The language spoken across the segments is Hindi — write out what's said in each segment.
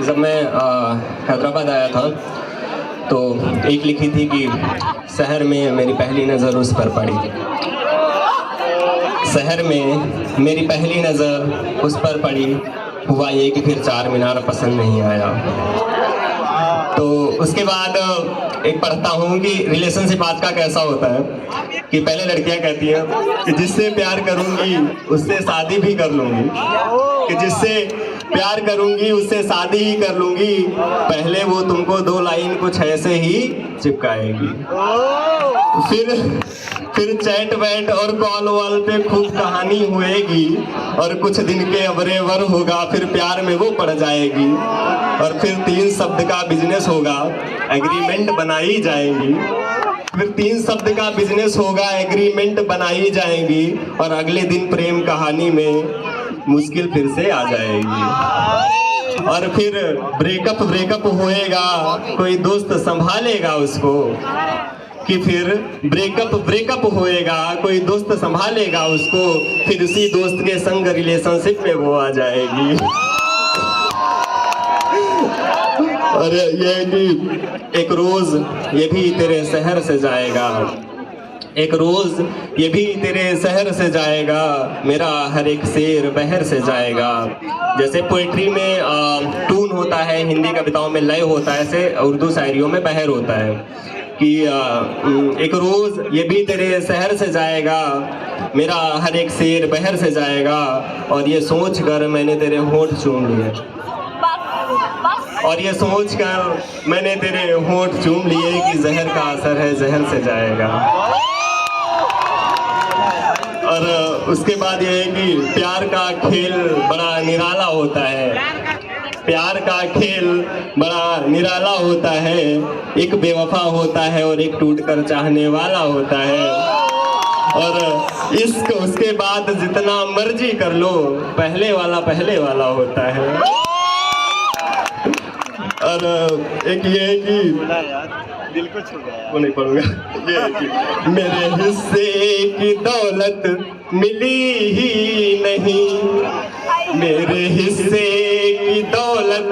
जब मैं हैदराबाद आया था तो एक लिखी थी कि शहर में मेरी पहली नज़र उस पर पड़ी, शहर में मेरी पहली नज़र उस पर पड़ी, हुआ ये कि फिर चार मीनार पसंद नहीं आया। तो उसके बाद एक पढ़ता हूँ कि रिलेशनशिप आज का कैसा होता है कि पहले लड़कियां कहती हैं कि जिससे प्यार करूँगी उससे शादी भी कर लूँगी, कि जिससे प्यार करूँगी उससे शादी ही कर लूँगी, पहले वो तुमको दो लाइन कुछ ऐसे ही चिपकाएगी, फिर चैट वैट और कॉल वॉल पे खूब कहानी हुएगी और कुछ दिन के अबरेवर होगा, फिर प्यार में वो पड़ जाएगी और फिर 3 शब्द का बिजनेस होगा, एग्रीमेंट बनाई जाएंगी, फिर 3 शब्द का बिजनेस होगा, एग्रीमेंट बनाई जाएंगी और अगले दिन प्रेम कहानी में मुश्किल फिर से आ जाएगी और फिर ब्रेकअप होएगा, कोई दोस्त संभालेगा उसको, कि फिर ब्रेकअप होएगा, कोई दोस्त संभालेगा उसको, फिर उसी दोस्त के संग रिलेशनशिप में वो आ जाएगी। और ये कि एक रोज ये भी तेरे शहर से जाएगा, एक रोज ये भी तेरे शहर से जाएगा, मेरा हर एक शेर बहर से जाएगा। जैसे पोइट्री में टून होता है, हिंदी कविताओं में लय होता है, ऐसे उर्दू शायरियों में बहर होता है कि एक रोज ये भी तेरे शहर से जाएगा, मेरा हर एक शेर बहर से जाएगा, और ये सोच कर मैंने तेरे होंठ चूम लिए, और ये सोच कर मैंने तेरे होंठ चूम लिए कि जहर का असर है जहर से जाएगा। और उसके बाद ये है कि प्यार का खेल बड़ा निराला होता है, प्यार का खेल बड़ा निराला होता है, एक बेवफा होता है और एक टूटकर चाहने वाला होता है, और इश्क उसके बाद जितना मर्जी कर लो, पहले वाला होता है। और एक ये है कि दिल को छू गया, वो नहीं पढ़ूंगा, ये है कि मेरे हिस्से की दौलत मिली ही नहीं, मेरे हिस्से की दौलत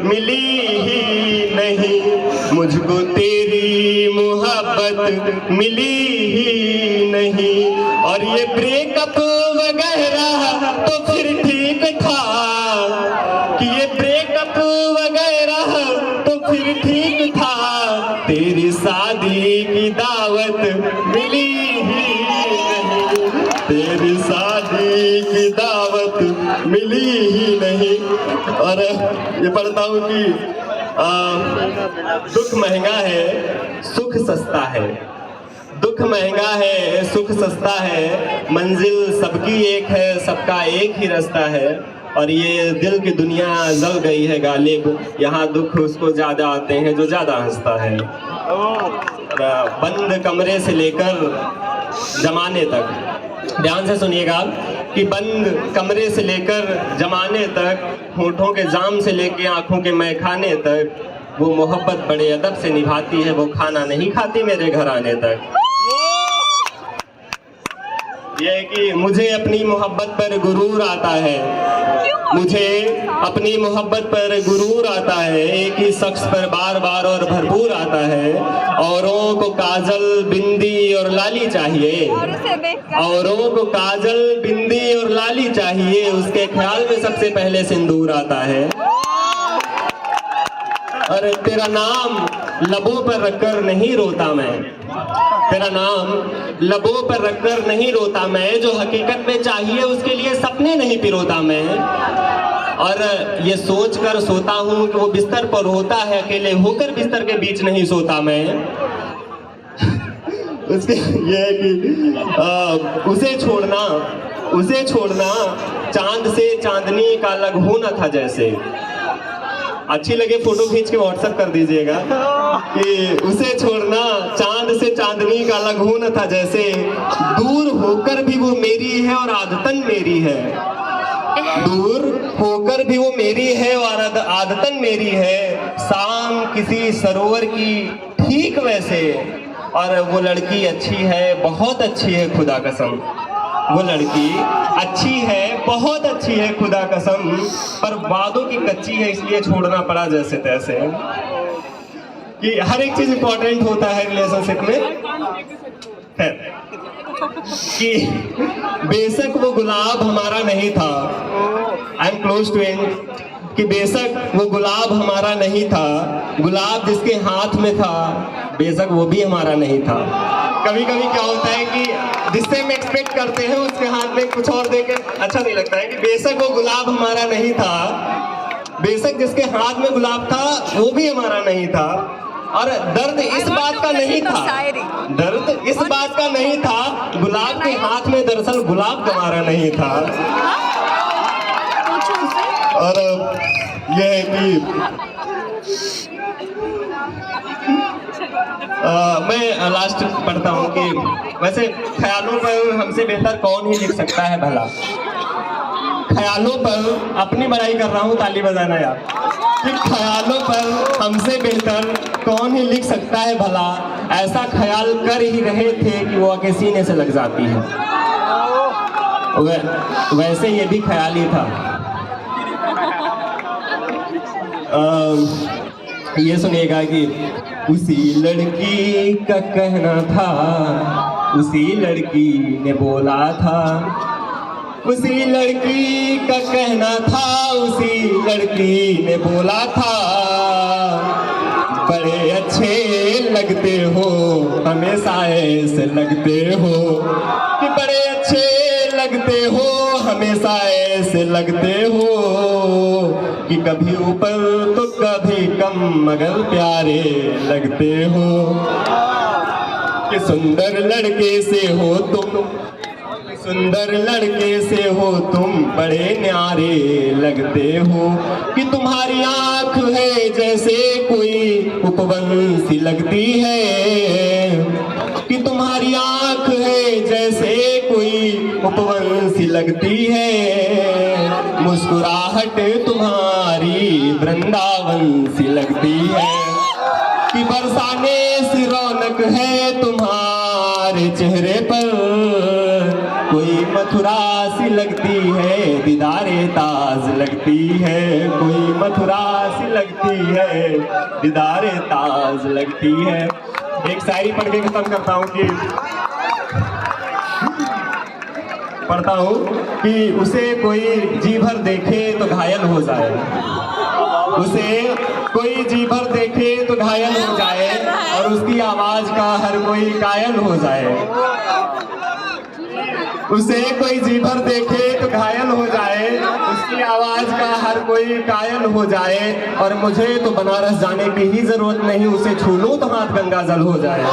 मिली ही नहीं, मुझको तेरी मोहब्बत मिली ही नहीं, और ये ब्रेकअप वगैरह तो फिर ठीक था, कि ये ब्रेकअप वगैरह तो फिर ठीक था, तेरी शादी की दावत मिली ही नहीं, तेरी शादी की दावत मिली ही नहीं। और ये पढ़ता हूँ कि दुख महंगा है सुख सस्ता है, दुख महंगा है सुख सस्ता है, मंजिल सबकी एक है सबका एक ही रास्ता है, और ये दिल की दुनिया जल गई है गालिब, यहाँ दुख उसको ज्यादा आते हैं जो ज्यादा हंसता है। बंद कमरे से लेकर जमाने तक, ध्यान से सुनिएगा, कि बंद कमरे से लेकर जमाने तक, होठों के जाम से लेकर आंखों के मैखाने तक, वो मोहब्बत बड़े अदब से निभाती है, वो खाना नहीं खाती मेरे घर आने तक। ये है कि मुझे अपनी मोहब्बत पर गुरूर आता है, मुझे अपनी मोहब्बत पर गुरूर आता है, एक ही शख्स पर बार बार और भरपूर आता है, औरों को काजल बिंदी और लाली चाहिए, औरों को काजल बिंदी और लाली चाहिए, उसके ख्याल में सबसे पहले सिंदूर आता है। अरे तेरा नाम लबों पर रखकर नहीं रोता मैं, तेरा नाम लबों पर रखकर नहीं रोता मैं, जो हकीकत में चाहिए उसके लिए सपने नहीं पिरोता मैं, और ये सोच कर सोता हूँ कि वो बिस्तर पर होता है, अकेले होकर बिस्तर के बीच नहीं सोता मैं। उसके ये है कि उसे छोड़ना चांद से चांदनी का अलग होना था जैसे, अच्छी लगे फोटो खींच के व्हाट्सएप कर दीजिएगा, कि उसे छोड़ना चांद से चांदनी का अलग होना था जैसे, दूर होकर भी वो मेरी है और आदतन मेरी है, दूर होकर भी वो मेरी है और आदतन मेरी है, शाम किसी सरोवर की ठीक वैसे, और वो लड़की अच्छी है बहुत अच्छी है खुदा कसम, वो लड़की अच्छी है, बहुत अच्छी है खुदा कसम, पर वादों की कच्ची है, इसलिए छोड़ना पड़ा जैसे तैसे। कि हर एक चीज इंपॉर्टेंट होता है रिलेशनशिप में। कि बेशक वो गुलाब हमारा नहीं था, I am close to end, कि बेशक वो गुलाब हमारा नहीं था, गुलाब जिसके हाथ में था बेशक वो भी हमारा नहीं था। कभी कभी क्या होता है कि जिससे हम एक्सपेक्ट करते हैं उसके हाथ में कुछ और देके अच्छा नहीं लगता है। कि बेशक वो गुलाब हमारा नहीं था, बेशक जिसके हाथ में गुलाब था वो भी हमारा नहीं था। और दर्द इस बात का नहीं था, दर्द इस बात का नहीं था, गुलाब के हाथ में दरअसल गुलाब हमारा नहीं था। और यह है कि मैं लास्ट पढ़ता हूँ कि वैसे ख्यालों पर हमसे बेहतर कौन ही लिख सकता है भला। ख्यालों पर अपनी बड़ाई कर रहा हूँ, ताली बजाना यार। कि ख्यालों पर हमसे बेहतर कौन ही लिख सकता है भला, ऐसा ख्याल कर ही रहे थे कि वो आके सीने से लग जाती है। वैसे ये भी ख्याल ही था। ये सुनिएगा कि उसी लड़की का कहना था, उसी लड़की ने बोला था, उसी लड़की का कहना था, उसी लड़की ने बोला था, बड़े अच्छे लगते हो हमेशा ऐसे लगते हो, कि बड़े अच्छे लगते हो हमेशा ऐसे लगते हो, कि कभी ऊपर तो कभी कम मगर प्यारे लगते हो, कि सुंदर लड़के से हो तुम, सुंदर लड़के से हो तुम बड़े न्यारे लगते हो, कि तुम्हारी आंख है जैसे कोई उपवन सी लगती है, कि तुम्हारी आंख है जैसे कोई उपवन सी लगती है, मुस्कुराहट तुम्हारी वृंदावन सी लगती है, कि बरसाने सी रौनक है तुम्हारे चेहरे पर, कोई मथुरा सी लगती है दीदारे ताज लगती है, कोई मथुरा सी लगती है दीदारे ताज लगती है। एक शायरी पढ़ के खत्म करता हूँ कि पढ़ता हूँ कि उसे कोई जी भर देखे तो घायल हो जाए, उसे कोई जी भर देखे तो घायल हो जाए, और उसकी आवाज का हर कोई कायल हो जाए, उसे कोई जी भर देखे तो घायल हो जाए, उसकी आवाज का हर कोई कायल हो जाए, और मुझे तो बनारस जाने की ही जरूरत नहीं, उसे छू लूं तो हाथ गंगा जल हो जाए।